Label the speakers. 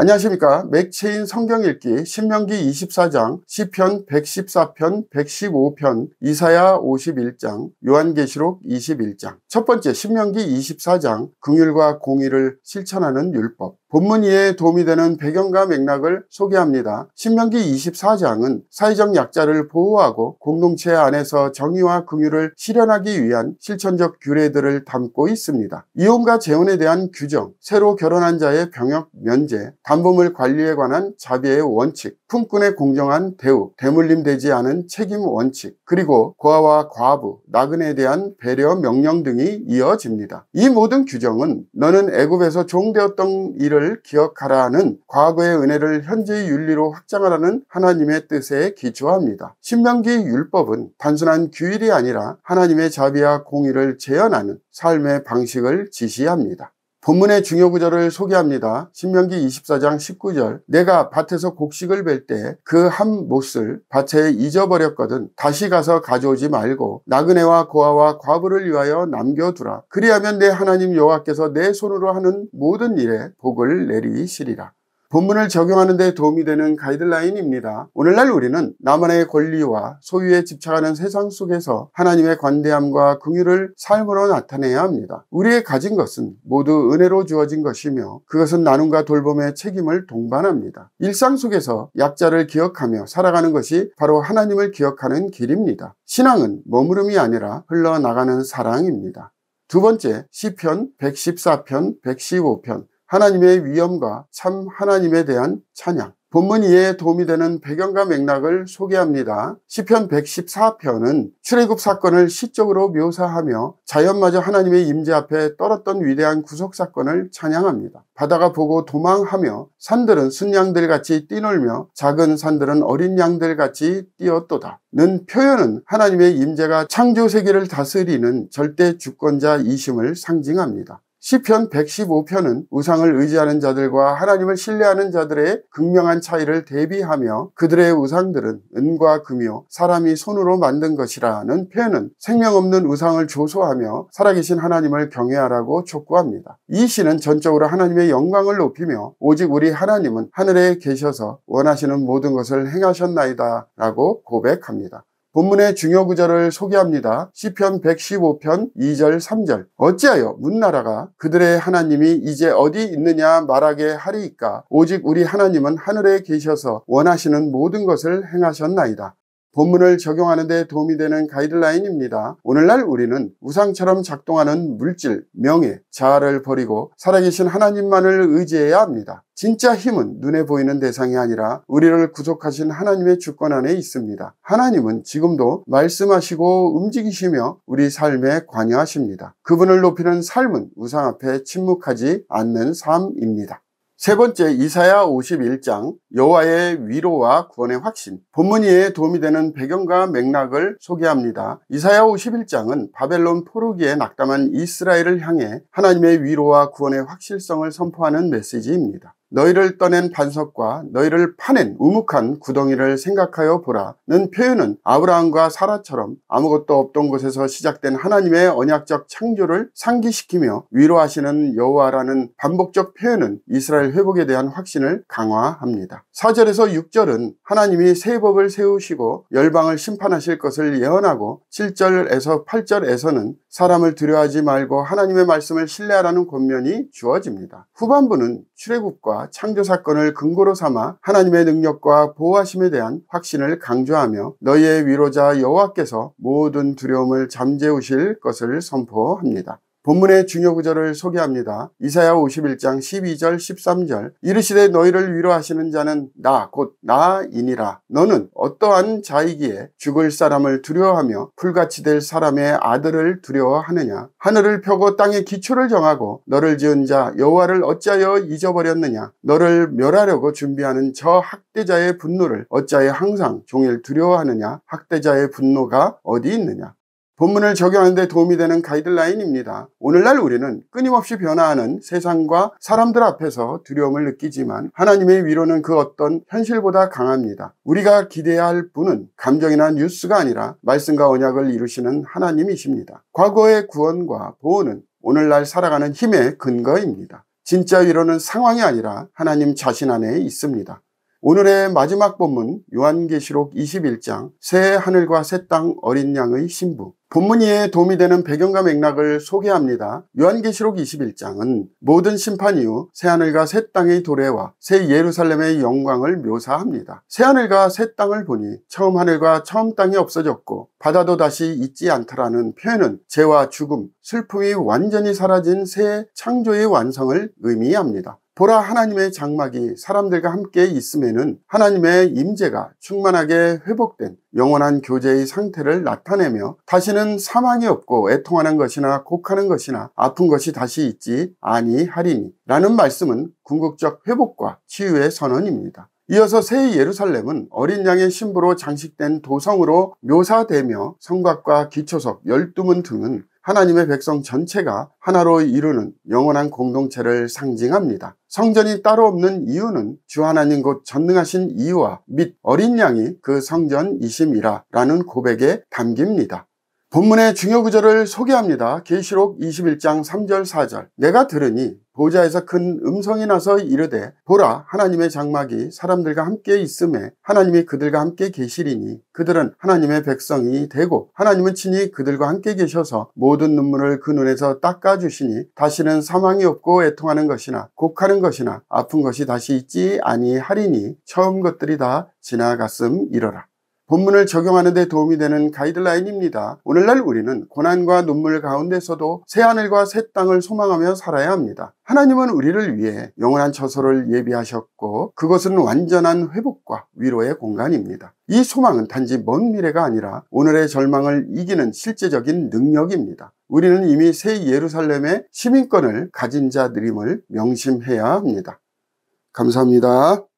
Speaker 1: 안녕하십니까. 맥체인 성경 읽기 신명기 24장, 시편 114편, 115편, 이사야 51장, 요한계시록 21장. 첫 번째, 신명기 24장, 긍휼과 공의를 실천하는 율법. 본문 이해에 도움이 되는 배경과 맥락을 소개합니다. 신명기 24장은 사회적 약자를 보호하고 공동체 안에서 정의와 긍휼을 실현하기 위한 실천적 규례들을 담고 있습니다. 이혼과 재혼에 대한 규정, 새로 결혼한 자의 병역 면제, 담보물 관리에 관한 자비의 원칙, 품꾼의 공정한 대우, 대물림되지 않은 책임 원칙, 그리고 고아와 과부, 나그네에 대한 배려 명령 등이 이어집니다. 이 모든 규정은 너는 애굽에서 종되었던 일을 기억하라는 과거의 은혜를 현재의 윤리로 확장하라는 하나님의 뜻에 기초합니다. 신명기 율법은 단순한 규율이 아니라 하나님의 자비와 공의를 재현하는 삶의 방식을 지시합니다. 본문의 중요 구절을 소개합니다. 신명기 24장 19절, 내가 밭에서 곡식을 벨 때 그 한 못을 밭에 잊어버렸거든 다시 가서 가져오지 말고 나그네와 고아와 과부를 위하여 남겨두라. 그리하면 내 하나님 여호와께서 내 손으로 하는 모든 일에 복을 내리시리라. 본문을 적용하는 데 도움이 되는 가이드라인입니다. 오늘날 우리는 나만의 권리와 소유에 집착하는 세상 속에서 하나님의 관대함과 긍휼을 삶으로 나타내야 합니다. 우리의 가진 것은 모두 은혜로 주어진 것이며 그것은 나눔과 돌봄의 책임을 동반합니다. 일상 속에서 약자를 기억하며 살아가는 것이 바로 하나님을 기억하는 길입니다. 신앙은 머무름이 아니라 흘러나가는 사랑입니다. 두 번째, 시편 114편, 115편, 하나님의 위엄과 참 하나님에 대한 찬양. 본문 이해에 도움이 되는 배경과 맥락을 소개합니다. 시편 114편은 출애굽 사건을 시적으로 묘사하며 자연마저 하나님의 임재 앞에 떨었던 위대한 구속 사건을 찬양합니다. 바다가 보고 도망하며 산들은 순양들같이 뛰놀며 작은 산들은 어린 양들같이 뛰었도다 는 표현은 하나님의 임재가 창조 세계를 다스리는 절대 주권자이심을 상징합니다. 시편 115편은 우상을 의지하는 자들과 하나님을 신뢰하는 자들의 극명한 차이를 대비하며 그들의 우상들은 은과 금이요 사람이 손으로 만든 것이라는 표현은 생명 없는 우상을 조소하며 살아계신 하나님을 경외하라고 촉구합니다. 이 시는 전적으로 하나님의 영광을 높이며 오직 우리 하나님은 하늘에 계셔서 원하시는 모든 것을 행하셨나이다 라고 고백합니다. 본문의 중요 구절을 소개합니다. 시편 115편 2절 3절, 어찌하여 문나라가 그들의 하나님이 이제 어디 있느냐 말하게 하리이까. 오직 우리 하나님은 하늘에 계셔서 원하시는 모든 것을 행하셨나이다. 본문을 적용하는 데 도움이 되는 가이드라인입니다. 오늘날 우리는 우상처럼 작동하는 물질, 명예, 자아를 버리고 살아계신 하나님만을 의지해야 합니다. 진짜 힘은 눈에 보이는 대상이 아니라 우리를 구속하신 하나님의 주권 안에 있습니다. 하나님은 지금도 말씀하시고 움직이시며 우리 삶에 관여하십니다. 그분을 높이는 삶은 우상 앞에 침묵하지 않는 삶입니다. 세 번째, 이사야 51장, 여호와의 위로와 구원의 확신. 본문 이해에 도움이 되는 배경과 맥락을 소개합니다. 이사야 51장은 바벨론 포로기에 낙담한 이스라엘을 향해 하나님의 위로와 구원의 확실성을 선포하는 메시지입니다. 너희를 떠낸 반석과 너희를 파낸 우묵한 구덩이를 생각하여 보라는 표현은 아브라함과 사라처럼 아무것도 없던 곳에서 시작된 하나님의 언약적 창조를 상기시키며 위로하시는 여호와라는 반복적 표현은 이스라엘 회복에 대한 확신을 강화합니다. 4절에서 6절은 하나님이 새 법을 세우시고 열방을 심판하실 것을 예언하고 7절에서 8절에서는 사람을 두려워하지 말고 하나님의 말씀을 신뢰하라는 권면이 주어집니다. 후반부는 출애굽과 창조 사건을 근거로 삼아 하나님의 능력과 보호하심에 대한 확신을 강조하며 너희의 위로자 여호와께서 모든 두려움을 잠재우실 것을 선포합니다. 본문의 중요 구절을 소개합니다. 이사야 51장 12절 13절, 이르시되 너희를 위로하시는 자는 나 곧 나이니라. 너는 어떠한 자이기에 죽을 사람을 두려워하며 풀같이 될 사람의 아들을 두려워하느냐. 하늘을 펴고 땅의 기초를 정하고 너를 지은 자 여호와를 어찌하여 잊어버렸느냐. 너를 멸하려고 준비하는 저 학대자의 분노를 어찌하여 항상 종일 두려워하느냐. 학대자의 분노가 어디 있느냐. 본문을 적용하는 데 도움이 되는 가이드라인입니다. 오늘날 우리는 끊임없이 변화하는 세상과 사람들 앞에서 두려움을 느끼지만 하나님의 위로는 그 어떤 현실보다 강합니다. 우리가 기대해야 할 분은 감정이나 뉴스가 아니라 말씀과 언약을 이루시는 하나님이십니다. 과거의 구원과 보호는 오늘날 살아가는 힘의 근거입니다. 진짜 위로는 상황이 아니라 하나님 자신 안에 있습니다. 오늘의 마지막 본문 요한계시록 21장 새 하늘과 새 땅 어린 양의 신부. 본문 이해에 도움이 되는 배경과 맥락을 소개합니다. 요한계시록 21장은 모든 심판 이후 새하늘과 새 땅의 도래와 새 예루살렘의 영광을 묘사합니다. 새하늘과 새 땅을 보니 처음 하늘과 처음 땅이 없어졌고 바다도 다시 있지 않더라는 표현은 죄와 죽음, 슬픔이 완전히 사라진 새 창조의 완성을 의미합니다. 보라, 하나님의 장막이 사람들과 함께 있음에는 하나님의 임재가 충만하게 회복된 영원한 교제의 상태를 나타내며 다시는 사망이 없고 애통하는 것이나 곡하는 것이나 아픈 것이 다시 있지 아니하리니 라는 말씀은 궁극적 회복과 치유의 선언입니다. 이어서 새 예루살렘은 어린 양의 신부로 장식된 도성으로 묘사되며 성곽과 기초석 12문 등은 하나님의 백성 전체가 하나로 이루는 영원한 공동체를 상징합니다. 성전이 따로 없는 이유는 주 하나님 곧 전능하신 이유와 및 어린 양이 그 성전이심이라 라는 고백에 담깁니다. 본문의 중요 구절을 소개합니다. 계시록 21장 3절 4절. 내가 들으니 보좌에서 큰 음성이 나서 이르되 보라, 하나님의 장막이 사람들과 함께 있음에 하나님이 그들과 함께 계시리니 그들은 하나님의 백성이 되고 하나님은 친히 그들과 함께 계셔서 모든 눈물을 그 눈에서 닦아주시니 다시는 사망이 없고 애통하는 것이나 곡하는 것이나 아픈 것이 다시 있지 아니하리니 처음 것들이 다 지나갔음이러라. 본문을 적용하는 데 도움이 되는 가이드라인입니다. 오늘날 우리는 고난과 눈물 가운데서도 새하늘과 새 땅을 소망하며 살아야 합니다. 하나님은 우리를 위해 영원한 처소를 예비하셨고 그것은 완전한 회복과 위로의 공간입니다. 이 소망은 단지 먼 미래가 아니라 오늘의 절망을 이기는 실제적인 능력입니다. 우리는 이미 새 예루살렘의 시민권을 가진 자들임을 명심해야 합니다. 감사합니다.